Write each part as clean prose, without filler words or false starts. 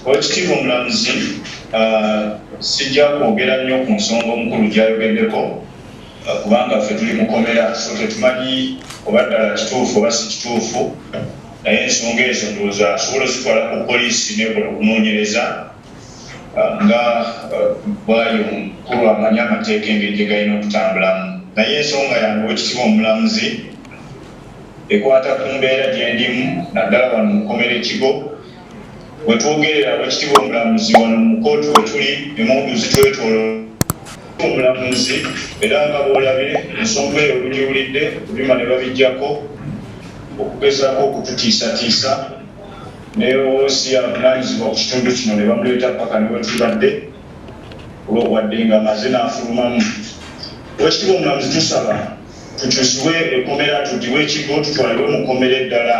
Oweekitiibwa omulamuzi sijja kwogera nnyo ku nsonga omukulu gy'ayogeddeko kubanga ffe tuli mukomera so tetumanyi oba ddala kituufu oba si kituufu, naye ensonga ezo ndowooza asobola ozitwala ku poliisi nekola okunoonyereza nga bwali omukulu amanyi amateeka engeri gye galina okutambulamu. Naye ensonga yange Oweekitiibwa omulamuzi ekwata ku mbeera gye ndimu naddala wano mukomera ekigo. Bwe twogerera Oweekitiibwa omulamuzi wano mu kooti we tuli emmundu zitwetooloola omulamuzi era nga bw'olabire ensonga eyo olugiwulidde kubima ne babijjako okugezaako okututiisatiisa newosi avunaanyizibwa ku kitundu kino ne bamuleeta paka ne wetubadde olw'obwadde nga amaze n'afulumamu. Oweekitiibwa omulamuzi tusaba tukyusibwe ekkomera tuddiwe ekigo tutwalibwe mu kkomera eddala.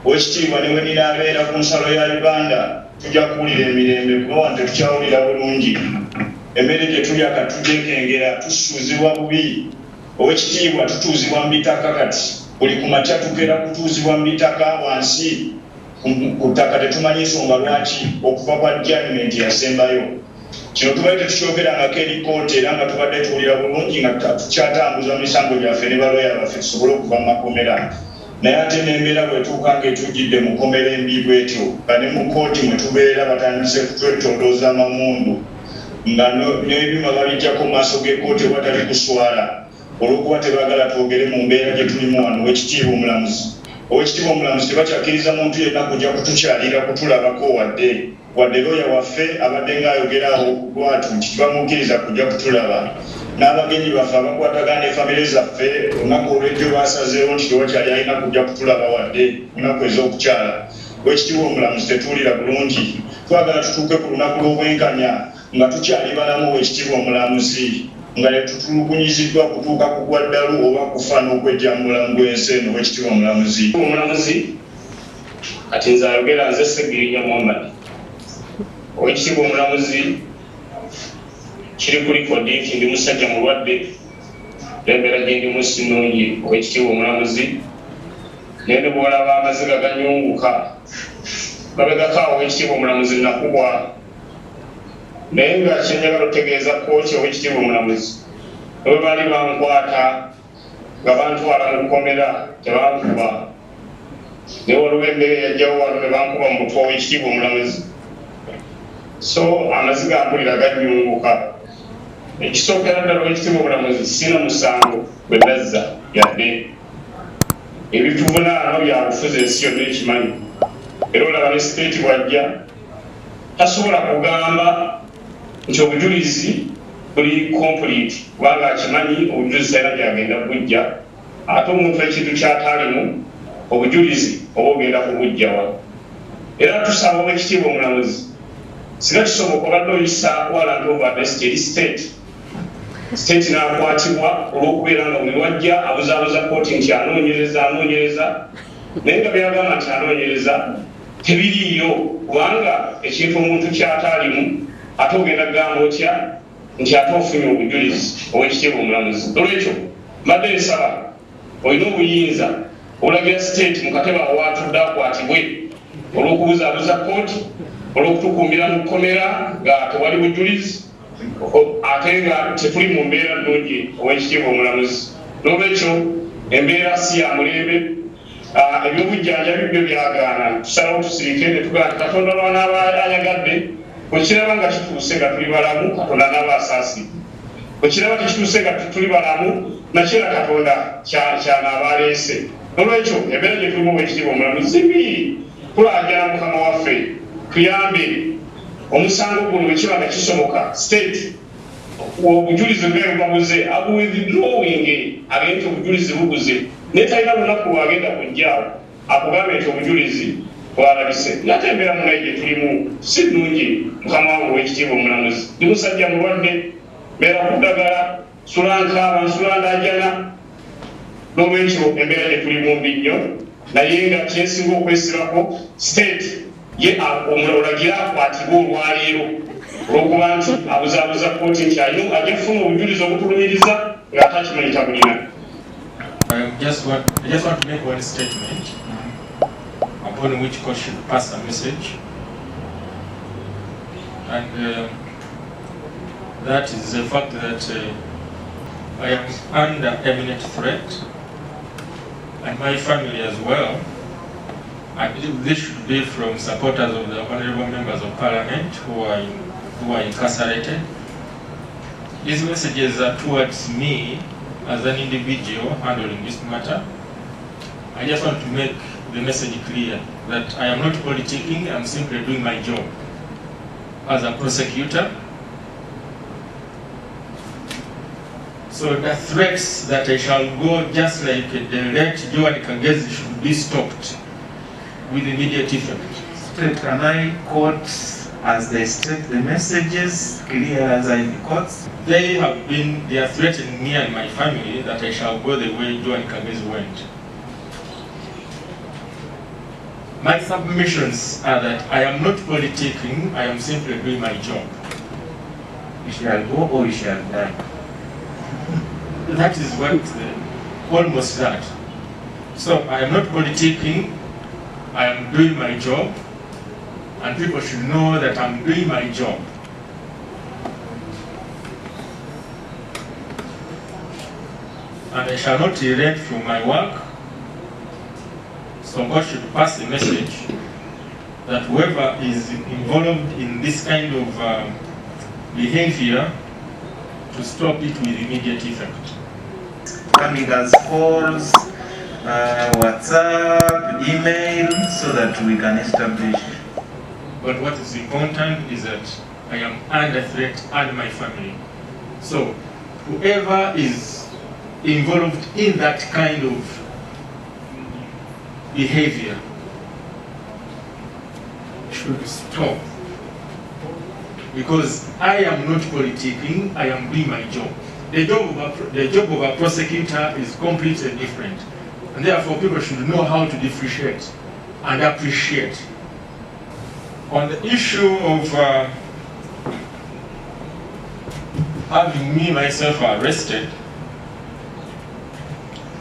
Oweekitiibwa ne we ninaabeera ku nsalo ya Uganda tujja kuwulira emirembe kuba wano tetukyawulira bulungi. Emmere gye tulya kati tugyekengera tusuuzibwa bubi. Oweekitiibwa tutuuzibwa mu bitaka kati buli ku makya tukeera kutuuzibwa mu bitaka wansi ku ttaka tetumanyi nsonga lwaki okuva kwa judgment yasembayo. Kino tubadde tetukyogerangako eri kooti era nga tubadde tuwulira bulungi nga tukyatambuza mu misango gyaffe ne balooya baffe tusobole okuva mu makomera. Naye ate n'embeera bwetuuka ng'etujjidde mu kkomera embi bwetyo nga ne mu kooti mwe tubeera batandise kutwetoolooza amamundu nga n'ebyuma babijjako mu maaso g'ekkooti watali kuswala olw'okuba tebaagala twogere mu mbeera gye tulimu wano. Oweekitiibwa omulamuzi, Oweekitiibwa omulamuzi tebakyakkiriza muntu yenna kujja kutukyalira kutulabako wadde looya waffe abadde ng'ayogeraawo lwatu nti tibamukkiriza kujja kutulaba. N'abagenyi baffe abakwatagana ne famire zaffe olunaku olw'ejjo basazeewo nti tewakyali alina kujja kutulaba wadde ennaku ez'okukyala. Oweekitiibwa omulamuzi tetuwulira bulungi, twagala tutuuke ku lunaku lw'obwenkanya nga tukyali balamu. Oweekitiibwa omulamuzi nga tetutulugunyiziddwa kutuuka ku gwa ddalu oba kufa n'okwejja mu bulamu bw'ensi eno. Oweekitiibwa omulamuzi kati nze ayogera nze Sseggirinya Muhammad. Oweekitiibwa omulamuzi kiri ku likodi nti ndi musajja mulwadde embeera gye ndimu si nnungi. Oweekitiibwa omulamuzi naye ne bw'olaba amaziga ganyunguka babegako awo. Oweekitiibwa omulamuzi nakubwa naye nga kyenjagala otegeeza kooti Oweekitiibwa omulamuzi bwe baali bankwata nga bantwala mu kkomera tebankuba naye waliwo embeera eyajjawo wano ne bankuba mu mutwe. Oweekitiibwa omulamuzi so amaziga ampulira ganyunguka. Ekisookera ddala Oweekitiibwa omulamuzi sina musango bwe nazza yadde ebituvunaano bya bufuzi ensi yonna ekimanyi era olaba ne siteeti bwajja tasobola kugamba nti obujulizi buli complete kubanga akimanyi obujulizi talina gyagenda bujja ate omuntu ekintu kyataalimu obujulizi oba ogenda kubujjawa. Era tusaba Oweekitiibwa omulamuzi singa kisoboka obadde oyisa warrant of arrest eri state n'akwatibwa olw'okubeera nga buli wajja abuzaabuza kooti nti anoonyereza naye nga byagamba nti anoonyereza tebiriiyo kubanga ekintu omuntu kyataalimu ate ogenda kugamba otya nti ate ofunye obujulizi. Oweekitiibwa omulamuzi olwekyo mbadde nsaba olina obuyinza obulagira state mu katebe awo watudde akwatibwe olw'okubuzaabuza kooti olw'okutukuumira mu kkomera nga tewali bujulizi ate nga tetuli mu mbeera nnungi. Oweekitiibwa omulamuzi n'olwekyo embeera si ya mulembe. Ebyobujjanjabi byo byagaana tusalawo tusirike ne tugamba nti Katonda lw'anaaba ayagadde bwe kiraba nga kituuse nga tuli balamu Katonda anaaba asaasire, bwe kiraba tekituuse nga tuli balamu nakyo era Katonda kyanaaba aleese. N'olwekyo embeera gye tulimu Oweekitiibwa omulamuzi mbi tulaajana Mukama waffe tuyambe omusango guno bwe kiba nga kisoboka state obujulizi bwe babuze abuwithdrawing agente obujulizi bubuze naye talina lunaku lwagenda kujjaawo akugambe nti obujulizi bwalabise. Nate embeera munaye gye tulimu si nnungi. Mukama wange Oweekitiibwa omulamuzi ndi musajja mulwadde mbeera ku ddagala sulankaaba nsulandaajana. N'olwekyo embeera gye tulimu mbi nnyo naye nga kyensinga okwesibako state ye olagira akwatibwa olwaleero olw'okuba nti abuzaabuza kooti nti ajja kufuna obujulizi obutulumiriza ng'atakimanyi tabulina. I just want to make one statement upon which court should pass a message. and that is the fact that I am under imminent threat, and my family as well. I believe this should be from supporters of the honorable members of parliament who are incarcerated. These messages are towards me as an individual handling this matter. I just want to make the message clear that I am not politicking, I am simply doing my job as a prosecutor. So the threats that I shall go just like the late Joan Kagezi should be stopped with immediate effect. Can I quote as they state the messages clear as I quote? They are threatening me and my family that I shall go the way Joan Kagezi went. My submissions are that I am not politicking, I am simply doing my job. You shall go or you shall die. That is what, almost that. So I am not politicking, I am doing my job, and people should know that I'm doing my job. And I shall not relent from my work. So God should pass the message that whoever is involved in this kind of behavior to stop it with immediate effect. Coming as calls, WhatsApp, email, so that we can establish. But what is important is that I am under threat and my family. So whoever is involved in that kind of behavior should stop. Because I am not politicking, I am doing my job. The job of a prosecutor is completely different. And therefore people should know how to differentiate and appreciate. On the issue of having me myself arrested,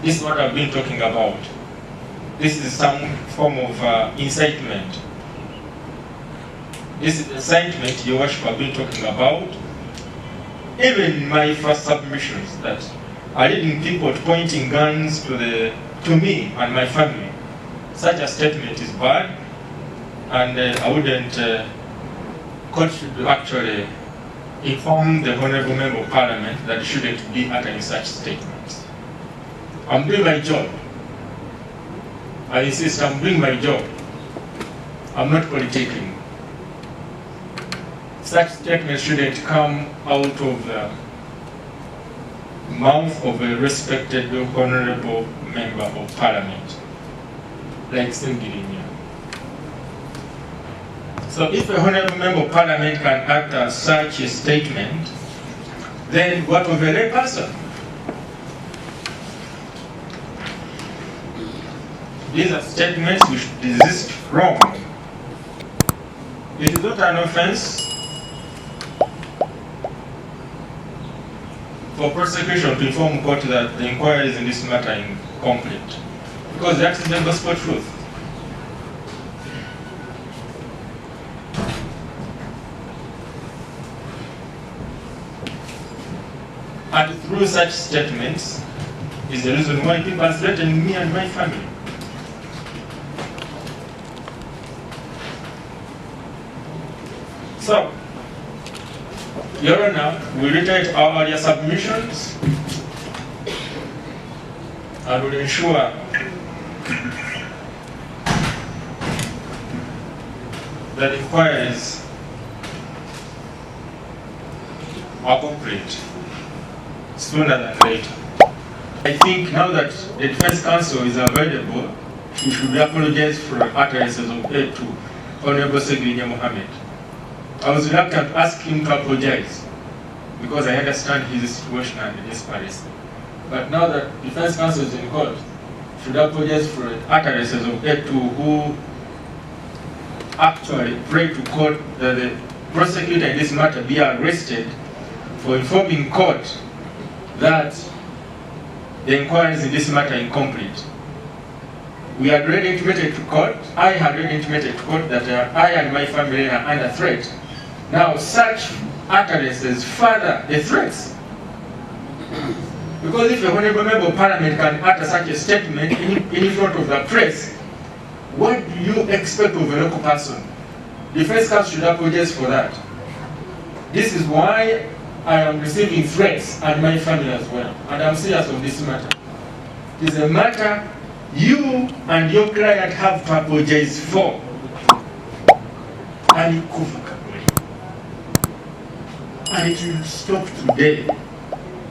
this is what I've been talking about. This is some form of incitement. This is the incitement Your Worship have been talking about. Even in my first submissions, that I didn't people pointing guns to me and my family. Such a statement is bad, and I wouldn't court should actually inform the Honourable Member of Parliament that it shouldn't be uttering such statements. I'm doing my job. I insist I'm doing my job. I'm not politicking. Such statements shouldn't come out of the mouth of a respected Honourable Member of Parliament, like Sseggirinya. So if a Honourable Member of Parliament can utter such a statement, then what of a lay person? These are statements we should desist from. It is not an offense for prosecution to inform court that the inquiries in this matter are incomplete, because that is the gospel truth. And through such statements is the reason why people are threatening me and my family. So, Your Honor, we reiterate our earlier submissions and will ensure that inquiries are complete sooner than later. I think now that the Defense Counsel is available, he should apologize for utterances of aid to Honorable Sseggirinya Mohammed. I was reluctant to ask him to apologize because I understand his situation and his desperation. But now that the Defense Counsel is in court, should apologize for utterances of aid to who actually prayed to court that the prosecutor in this matter be arrested for informing court that the inquiries in this matter are incomplete. We had already intimated to court, I had already intimated to court that I and my family are under threat. Now such utterances further the threats. Because if a honorable member of parliament can utter such a statement in front of the press, what do you expect of a local person? The Defense Council should apologize for that. This is why I am receiving threats and my family as well. And I'm serious on this matter. It is a matter you and your client have to apologize for. And it will stop today.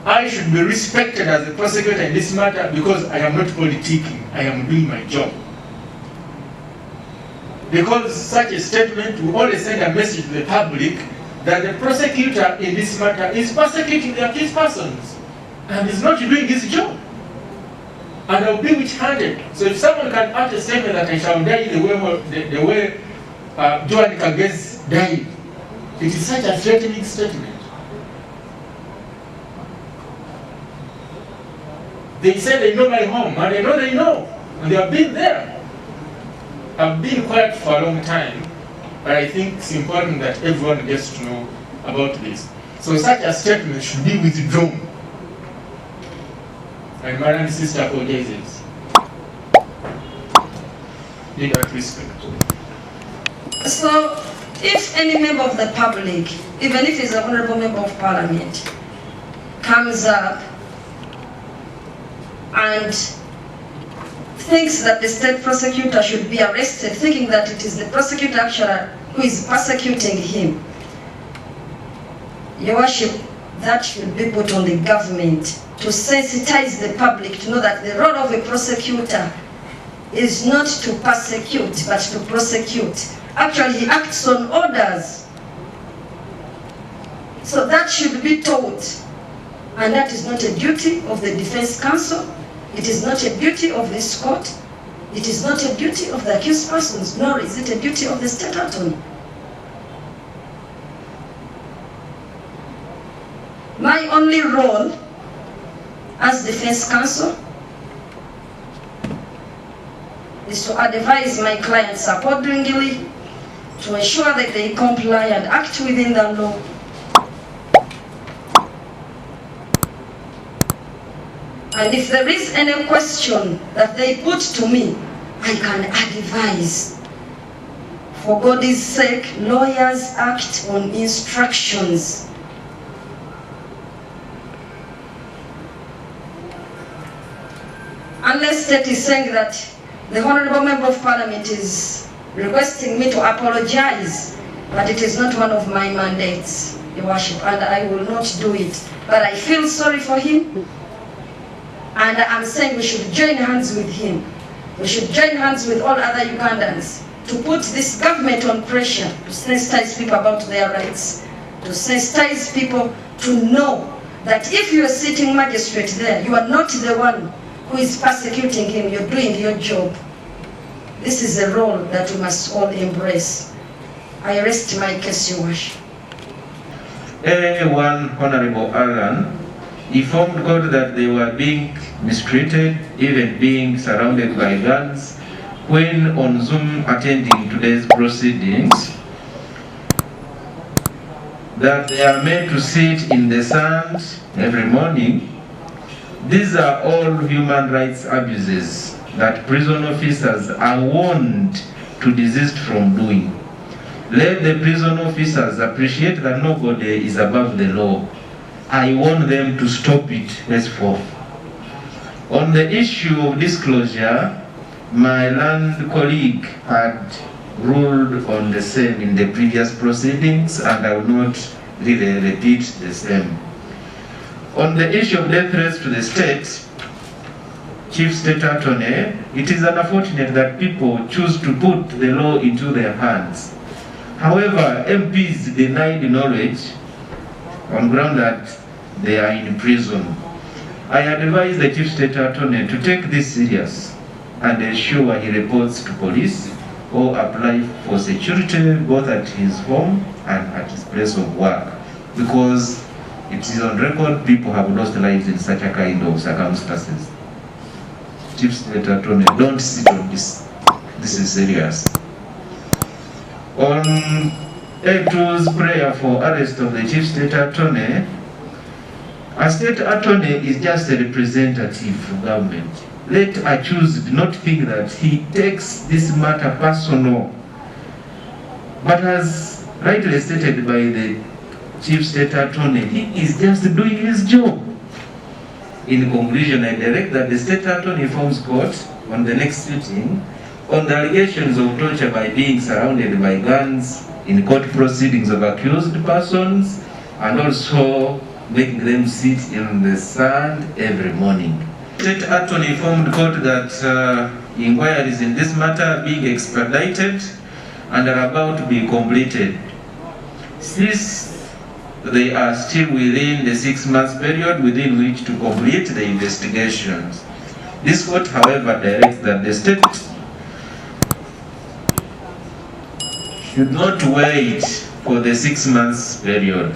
I should be respected as a prosecutor in this matter because I am not politicking. I am doing my job. Because such a statement will always send a message to the public that the prosecutor in this matter is persecuting the accused persons and is not doing his job. And I'll be witch-handed. So if someone can utter a statement that I shall die the way Joan Kagezi died, it is such a threatening statement. They say they know my home, and I know they know, and they have been there. I've been quiet for a long time, but I think it's important that everyone gets to know about this. So such a statement should be withdrawn. And Madam Sister apologizes. Need that respect. So, if any member of the public, even if he's an honorable member of parliament, comes up and thinks that the state prosecutor should be arrested, thinking that it is the prosecutor actually who is persecuting him, Your Worship, that should be put on the government to sensitize the public to know that the role of a prosecutor is not to persecute, but to prosecute. Actually, he acts on orders. So that should be taught. And that is not a duty of the Defense Council. It is not a duty of this court. It is not a duty of the accused persons, nor is it a duty of the state attorney. My only role as Defense Counsel is to advise my clients accordingly, to ensure that they comply and act within the law. And if there is any question that they put to me, I can advise. For God's sake, lawyers act on instructions. Unless state is saying that the Honorable Member of Parliament is requesting me to apologize, but it is not one of my mandates, Your Worship, and I will not do it. But I feel sorry for him. And I'm saying we should join hands with him. We should join hands with all other Ugandans to put this government on pressure, to sensitize people about their rights, to sensitize people to know that if you are sitting magistrate there, you are not the one who is persecuting him, you're doing your job. This is a role that we must all embrace. I rest my case, Your Worship. One Honorable Alan informed God that they were being mistreated, even being surrounded by guns, when on Zoom attending today's proceedings, that they are made to sit in the sand every morning. These are all human rights abuses that prison officers are warned to desist from doing. Let the prison officers appreciate that nobody is above the law. I want them to stop it henceforth. On the issue of disclosure, my land colleague had ruled on the same in the previous proceedings, and I will not really repeat the same. On the issue of death threats to the state, Chief State Attorney, it is unfortunate that people choose to put the law into their hands. However, MPs denied knowledge on ground that they are in prison. I advise the Chief State Attorney to take this serious and ensure he reports to police or apply for security both at his home and at his place of work, because it is on record people have lost lives in such a kind of circumstances. Chief State Attorney, don't sit on this. This is serious. On A2's prayer for arrest of the Chief State Attorney. A State Attorney is just a representative of government. Let accused not think that he takes this matter personal, but as rightly stated by the Chief State Attorney, he is just doing his job. In conclusion, I direct that the State Attorney informs court on the next sitting on the allegations of torture by being surrounded by guns in court proceedings of accused persons, and also making them sit in the sand every morning. State Attorney informed court that inquiries in this matter are being expedited and are about to be completed. Since they are still within the 6 months period within which to complete the investigations. This court, however, directs that the state should not wait for the 6 months period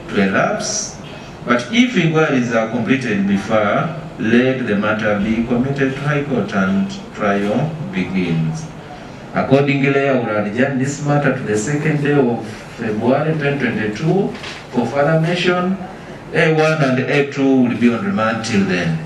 to elapse, but if inquiries are completed before, let the matter be committed to High Court and trial begins. Accordingly, I will adjourn this matter to the 2nd day of February 2022 for further mention. A1 and A2 will be on remand till then.